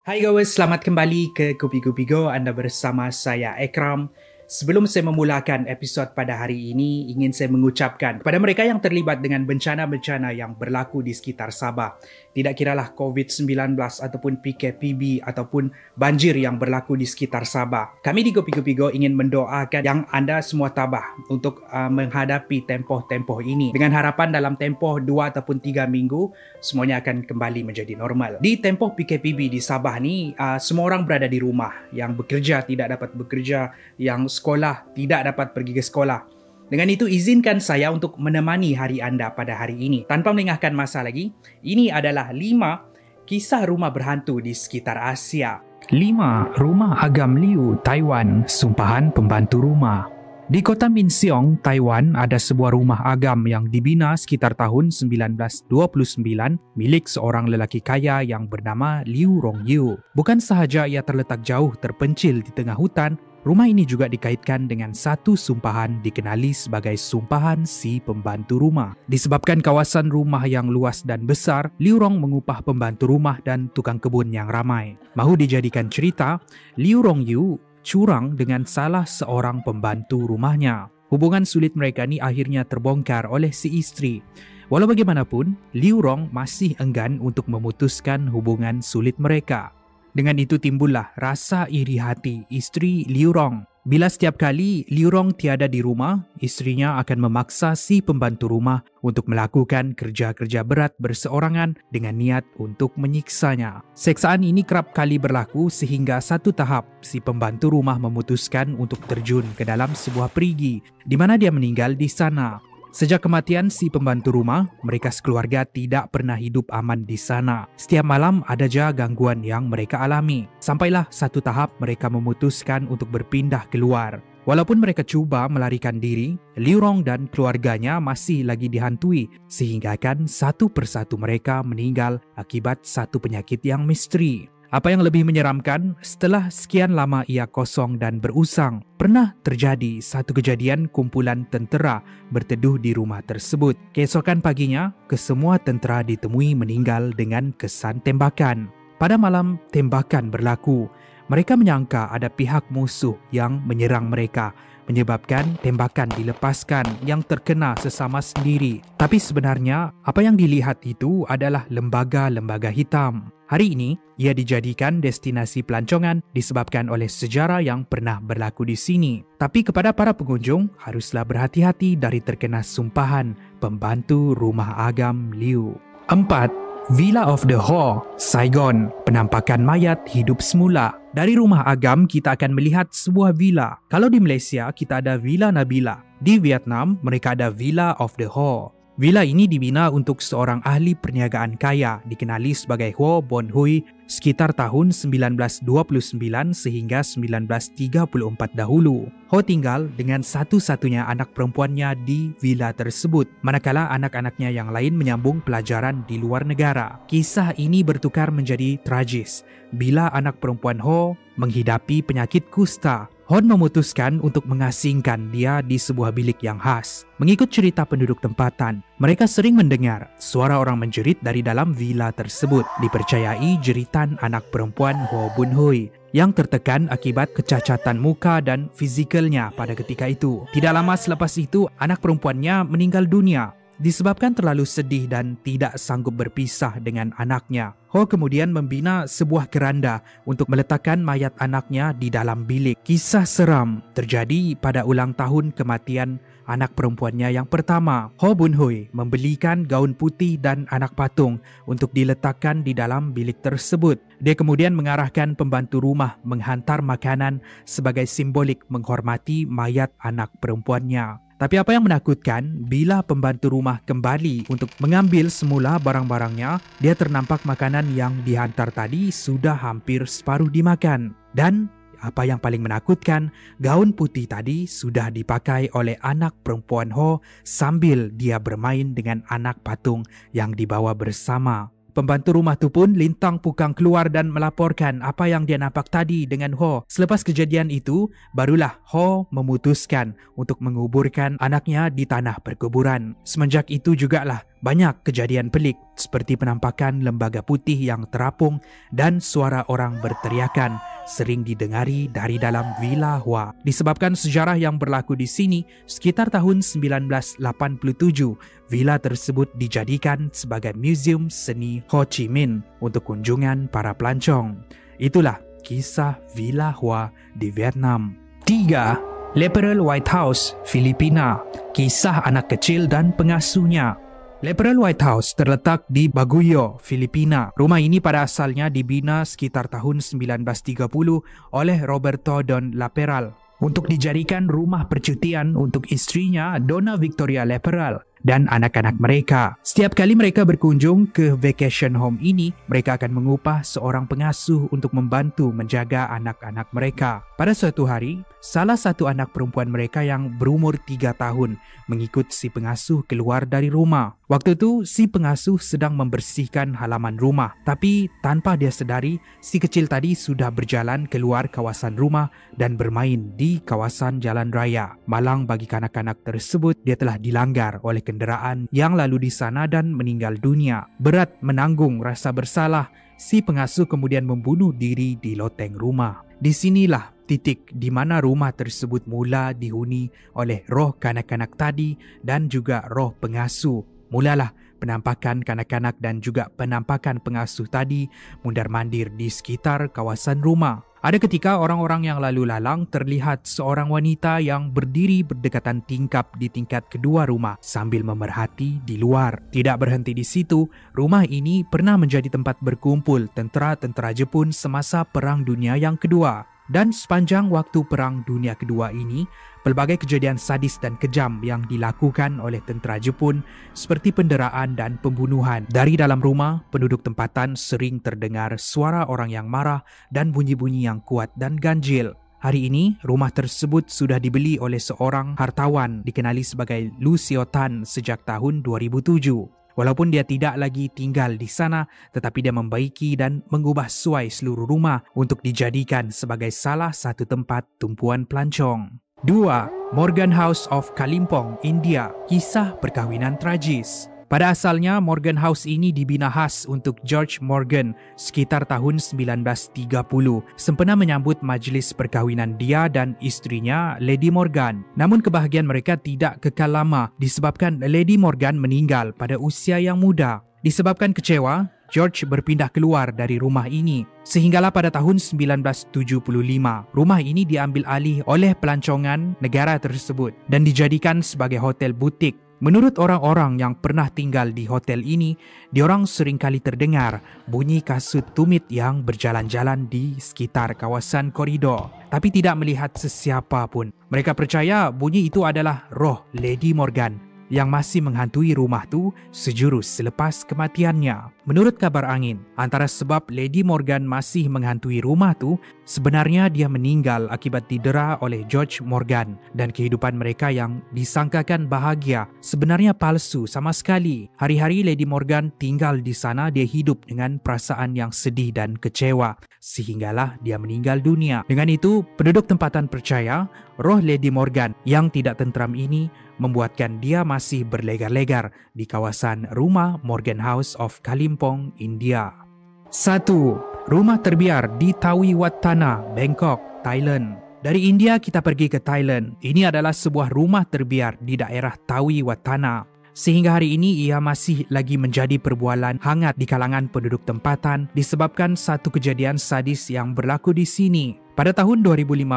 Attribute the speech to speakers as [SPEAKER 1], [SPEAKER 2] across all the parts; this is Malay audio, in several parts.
[SPEAKER 1] Hai guys, selamat kembali ke Kopi Go. Anda bersama saya Ekram. Sebelum saya memulakan episod pada hari ini, ingin saya mengucapkan kepada mereka yang terlibat dengan bencana-bencana yang berlaku di sekitar Sabah. Tidak kiralah COVID-19 ataupun PKPB ataupun banjir yang berlaku di sekitar Sabah. Kami di Kopi Go ingin mendoakan yang anda semua tabah untuk menghadapi tempoh-tempoh ini. Dengan harapan dalam tempoh 2 ataupun 3 minggu, semuanya akan kembali menjadi normal. Di tempoh PKPB di Sabah ni, semua orang berada di rumah. Yang bekerja tidak dapat bekerja, yang sekolah tidak dapat pergi ke sekolah. Dengan itu, izinkan saya untuk menemani hari anda pada hari ini. Tanpa melengahkan masa lagi, ini adalah 5 kisah rumah berhantu di sekitar Asia. 5 Rumah Agam Liu, Taiwan, Sumpahan Pembantu Rumah. Di kota Minseong, Taiwan, ada sebuah rumah agam yang dibina sekitar tahun 1929 milik seorang lelaki kaya yang bernama Liu Rongyu. Bukan sahaja ia terletak jauh terpencil di tengah hutan, rumah ini juga dikaitkan dengan satu sumpahan dikenali sebagai Sumpahan Si Pembantu Rumah. Disebabkan kawasan rumah yang luas dan besar, Liu Rong mengupah pembantu rumah dan tukang kebun yang ramai. Mahu dijadikan cerita, Liu Rongyu curang dengan salah seorang pembantu rumahnya. Hubungan sulit mereka ni akhirnya terbongkar oleh si isteri. Walau bagaimanapun, Liu Rong masih enggan untuk memutuskan hubungan sulit mereka. Dengan itu timbullah rasa iri hati isteri Liu Rong. Bila setiap kali Liu Rong tiada di rumah, istrinya akan memaksa si pembantu rumah untuk melakukan kerja-kerja berat berseorangan dengan niat untuk menyiksanya. Seksaan ini kerap kali berlaku sehingga satu tahap si pembantu rumah memutuskan untuk terjun ke dalam sebuah perigi di mana dia meninggal di sana. Sejak kematian si pembantu rumah, mereka sekeluarga tidak pernah hidup aman di sana. Setiap malam ada saja gangguan yang mereka alami. Sampailah satu tahap mereka memutuskan untuk berpindah keluar. Walaupun mereka cuba melarikan diri, Liu Rong dan keluarganya masih lagi dihantui sehingga kan satu persatu mereka meninggal akibat satu penyakit yang misteri. Apa yang lebih menyeramkan, setelah sekian lama ia kosong dan berusang, pernah terjadi satu kejadian kumpulan tentera berteduh di rumah tersebut. Keesokan paginya, kesemua tentera ditemui meninggal dengan kesan tembakan. Pada malam tembakan berlaku, mereka menyangka ada pihak musuh yang menyerang mereka, menyebabkan tembakan dilepaskan yang terkena sesama sendiri. Tapi sebenarnya, apa yang dilihat itu adalah lembaga-lembaga hitam. Hari ini, ia dijadikan destinasi pelancongan disebabkan oleh sejarah yang pernah berlaku di sini. Tapi kepada para pengunjung, haruslah berhati-hati dari terkena sumpahan pembantu rumah agam Liu. 4. Villa of the Ho, Saigon. Penampakan mayat hidup semula. Dari rumah agam, kita akan melihat sebuah villa. Kalau di Malaysia, kita ada Villa Nabila. Di Vietnam, mereka ada Villa of the Ho. Villa ini dibina untuk seorang ahli perniagaan kaya dikenali sebagai Ho Bon Hui sekitar tahun 1929 sehingga 1934 dahulu. Ho tinggal dengan satu-satunya anak perempuannya di villa tersebut, manakala anak-anaknya yang lain menyambung pelajaran di luar negara. Kisah ini bertukar menjadi tragis bila anak perempuan Ho menghidapi penyakit kusta. Hon memutuskan untuk mengasingkan dia di sebuah bilik yang khas. Mengikut cerita penduduk tempatan, mereka sering mendengar suara orang menjerit dari dalam villa tersebut. Dipercayai jeritan anak perempuan Ho Bun Hui yang tertekan akibat kecacatan muka dan fizikalnya pada ketika itu. Tidak lama selepas itu, anak perempuannya meninggal dunia disebabkan terlalu sedih dan tidak sanggup berpisah dengan anaknya. Ho kemudian membina sebuah keranda untuk meletakkan mayat anaknya di dalam bilik. Kisah seram terjadi pada ulang tahun kematian anak perempuannya yang pertama. Ho Bun Hui membelikan gaun putih dan anak patung untuk diletakkan di dalam bilik tersebut. Dia kemudian mengarahkan pembantu rumah menghantar makanan sebagai simbolik menghormati mayat anak perempuannya. Tapi apa yang menakutkan, bila pembantu rumah kembali untuk mengambil semula barang-barangnya, dia ternampak makanan yang dihantar tadi sudah hampir separuh dimakan. Dan apa yang paling menakutkan, gaun putih tadi sudah dipakai oleh anak perempuan Ho sambil dia bermain dengan anak patung yang dibawa bersama. Pembantu rumah tu pun lintang pukang keluar dan melaporkan apa yang dia nampak tadi dengan Ho. Selepas kejadian itu, barulah Ho memutuskan untuk menguburkan anaknya di tanah perkuburan. Semenjak itu jugalah banyak kejadian pelik seperti penampakan lembaga putih yang terapung dan suara orang berteriakan sering didengari dari dalam Villa Hua. Disebabkan sejarah yang berlaku di sini, sekitar tahun 1987, villa tersebut dijadikan sebagai museum seni Ho Chi Minh untuk kunjungan para pelancong. Itulah kisah Villa Hua di Vietnam. 3. Leperal White House, Filipina. Kisah anak kecil dan pengasuhnya. Leperal White House terletak di Baguio, Filipina. Rumah ini pada asalnya dibina sekitar tahun 1930 oleh Roberto Don Leperal untuk dijadikan rumah percutian untuk istrinya Donna Victoria Leperal dan anak-anak mereka. Setiap kali mereka berkunjung ke vacation home ini, mereka akan mengupah seorang pengasuh untuk membantu menjaga anak-anak mereka. Pada suatu hari, salah satu anak perempuan mereka yang berumur 3 tahun mengikut si pengasuh keluar dari rumah. Waktu itu, si pengasuh sedang membersihkan halaman rumah. Tapi tanpa dia sedari, si kecil tadi sudah berjalan keluar kawasan rumah dan bermain di kawasan jalan raya. Malang bagi kanak-kanak tersebut, dia telah dilanggar oleh kenderaan yang lalu di sana dan meninggal dunia. Berat menanggung rasa bersalah, si pengasuh kemudian membunuh diri di loteng rumah. Disinilah titik di mana rumah tersebut mula dihuni oleh roh kanak-kanak tadi dan juga roh pengasuh. Mulalah penampakan kanak-kanak dan juga penampakan pengasuh tadi mundar-mandir di sekitar kawasan rumah. Ada ketika orang-orang yang lalu lalang terlihat seorang wanita yang berdiri berdekatan tingkap di tingkat kedua rumah sambil memerhati di luar. Tidak berhenti di situ, rumah ini pernah menjadi tempat berkumpul tentera-tentera Jepun semasa Perang Dunia yang Kedua. Dan sepanjang waktu Perang Dunia Kedua ini, pelbagai kejadian sadis dan kejam yang dilakukan oleh tentera Jepun seperti penderaan dan pembunuhan. Dari dalam rumah, penduduk tempatan sering terdengar suara orang yang marah dan bunyi-bunyi yang kuat dan ganjil. Hari ini, rumah tersebut sudah dibeli oleh seorang hartawan dikenali sebagai Lu Siotan sejak tahun 2007. Walaupun dia tidak lagi tinggal di sana, tetapi dia membaiki dan mengubah suai seluruh rumah untuk dijadikan sebagai salah satu tempat tumpuan pelancong. 2. Morgan House of Kalimpong, India. Kisah perkahwinan tragis. Pada asalnya, Morgan House ini dibina khas untuk George Morgan sekitar tahun 1930 sempena menyambut majlis perkahwinan dia dan istrinya Lady Morgan. Namun kebahagiaan mereka tidak kekal lama disebabkan Lady Morgan meninggal pada usia yang muda. Disebabkan kecewa, George berpindah keluar dari rumah ini. Sehinggalah pada tahun 1975, rumah ini diambil alih oleh pelancongan negara tersebut dan dijadikan sebagai hotel butik. Menurut orang-orang yang pernah tinggal di hotel ini, diorang seringkali terdengar bunyi kasut tumit yang berjalan-jalan di sekitar kawasan koridor, tapi tidak melihat sesiapa pun. Mereka percaya bunyi itu adalah roh Lady Morgan yang masih menghantui rumah tu sejurus selepas kematiannya. Menurut kabar angin, antara sebab Lady Morgan masih menghantui rumah tu, sebenarnya dia meninggal akibat didera oleh George Morgan dan kehidupan mereka yang disangkakan bahagia sebenarnya palsu sama sekali. Hari-hari Lady Morgan tinggal di sana, dia hidup dengan perasaan yang sedih dan kecewa sehinggalah dia meninggal dunia. Dengan itu, penduduk tempatan percaya roh Lady Morgan yang tidak tentram ini membuatkan dia masih berlegar-legar di kawasan rumah Morgan House of Kalimpong, India. 1. Rumah terbiar di Tawi Wat Tanah, Bangkok, Thailand. Dari India kita pergi ke Thailand. Ini adalah sebuah rumah terbiar di daerah Tawi Wat Tanah. Sehingga hari ini ia masih lagi menjadi perbualan hangat di kalangan penduduk tempatan disebabkan satu kejadian sadis yang berlaku di sini. Pada tahun 2015,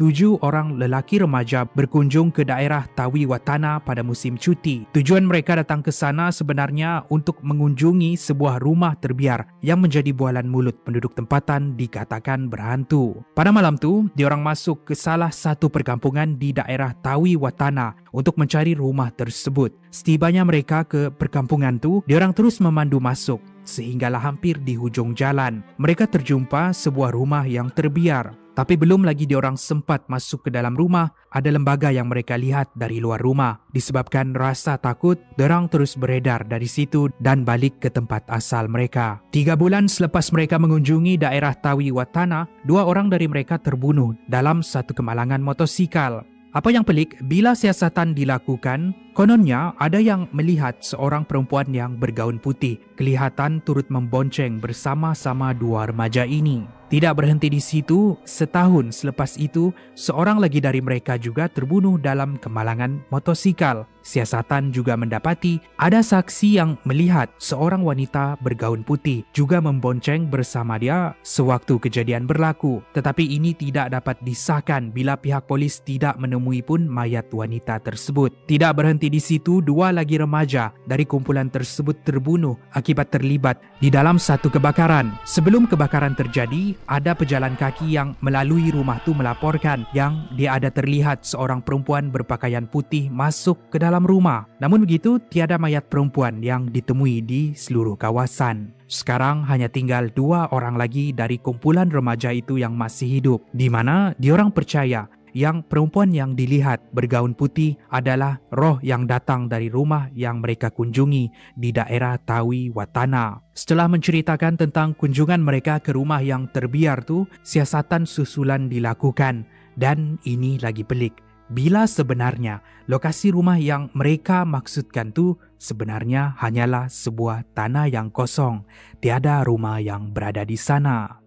[SPEAKER 1] 7 orang lelaki remaja berkunjung ke daerah Tawi Wat Tanah pada musim cuti. Tujuan mereka datang ke sana sebenarnya untuk mengunjungi sebuah rumah terbiar yang menjadi bualan mulut penduduk tempatan dikatakan berhantu. Pada malam tu, diorang masuk ke salah satu perkampungan di daerah Tawi Wat Tanah untuk mencari rumah tersebut. Setibanya mereka ke perkampungan tu, diorang terus memandu masuk. Sehinggalah hampir di hujung jalan, mereka terjumpa sebuah rumah yang terbiar. Tapi belum lagi diorang sempat masuk ke dalam rumah, ada lembaga yang mereka lihat dari luar rumah. Disebabkan rasa takut, dorang terus beredar dari situ dan balik ke tempat asal mereka. 3 bulan selepas mereka mengunjungi daerah Tawi Watana, 2 orang dari mereka terbunuh dalam satu kemalangan motosikal. Apa yang pelik, bila siasatan dilakukan, kononnya ada yang melihat seorang perempuan yang bergaun putih kelihatan turut membonceng bersama-sama 2 remaja ini. Tidak berhenti di situ, setahun selepas itu, seorang lagi dari mereka juga terbunuh dalam kemalangan motosikal. Siasatan juga mendapati ada saksi yang melihat seorang wanita bergaun putih juga membonceng bersama dia sewaktu kejadian berlaku. Tetapi ini tidak dapat disahkan bila pihak polis tidak menemui pun mayat wanita tersebut. Tidak berhenti di situ, 2 lagi remaja dari kumpulan tersebut terbunuh akibat terlibat di dalam satu kebakaran. Sebelum kebakaran terjadi, ada pejalan kaki yang melalui rumah tu melaporkan yang dia ada terlihat seorang perempuan berpakaian putih masuk ke dalam rumah. Namun begitu, tiada mayat perempuan yang ditemui di seluruh kawasan. Sekarang hanya tinggal 2 orang lagi dari kumpulan remaja itu yang masih hidup, di mana diorang percaya yang perempuan yang dilihat bergaun putih adalah roh yang datang dari rumah yang mereka kunjungi di daerah Tawi Watana. Setelah menceritakan tentang kunjungan mereka ke rumah yang terbiar tu, siasatan susulan dilakukan. Dan ini lagi pelik, bila sebenarnya lokasi rumah yang mereka maksudkan tu sebenarnya hanyalah sebuah tanah yang kosong. Tiada rumah yang berada di sana.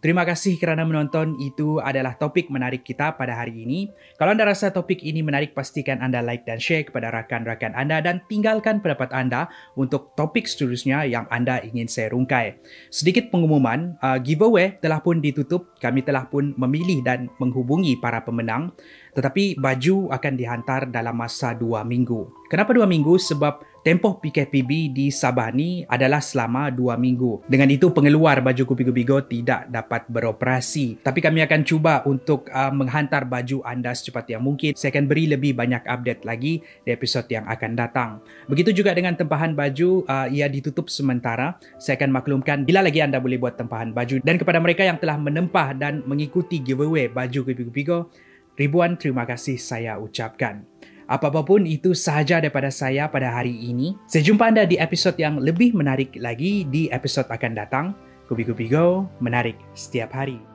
[SPEAKER 1] Terima kasih kerana menonton. Itu adalah topik menarik kita pada hari ini. Kalau anda rasa topik ini menarik, pastikan anda like dan share kepada rakan-rakan anda dan tinggalkan pendapat anda untuk topik seterusnya yang anda ingin saya rungkai. Sedikit pengumuman, giveaway telah pun ditutup. Kami telah pun memilih dan menghubungi para pemenang. Tetapi baju akan dihantar dalam masa 2 minggu. Kenapa 2 minggu? Sebab tempoh PKPB di Sabah ni adalah selama 2 minggu. Dengan itu, pengeluar baju Kopi Go Bigo tidak dapat beroperasi. Tapi kami akan cuba untuk menghantar baju anda secepat yang mungkin. Saya akan beri lebih banyak update lagi di episod yang akan datang. Begitu juga dengan tempahan baju, ia ditutup sementara. Saya akan maklumkan bila lagi anda boleh buat tempahan baju. Dan kepada mereka yang telah menempah dan mengikuti giveaway baju Kopi Go Bigo, ribuan terima kasih saya ucapkan. Apa-apapun itu sahaja daripada saya pada hari ini. Saya jumpa anda di episod yang lebih menarik lagi di episod akan datang. Kopi Go Bigo, menarik setiap hari.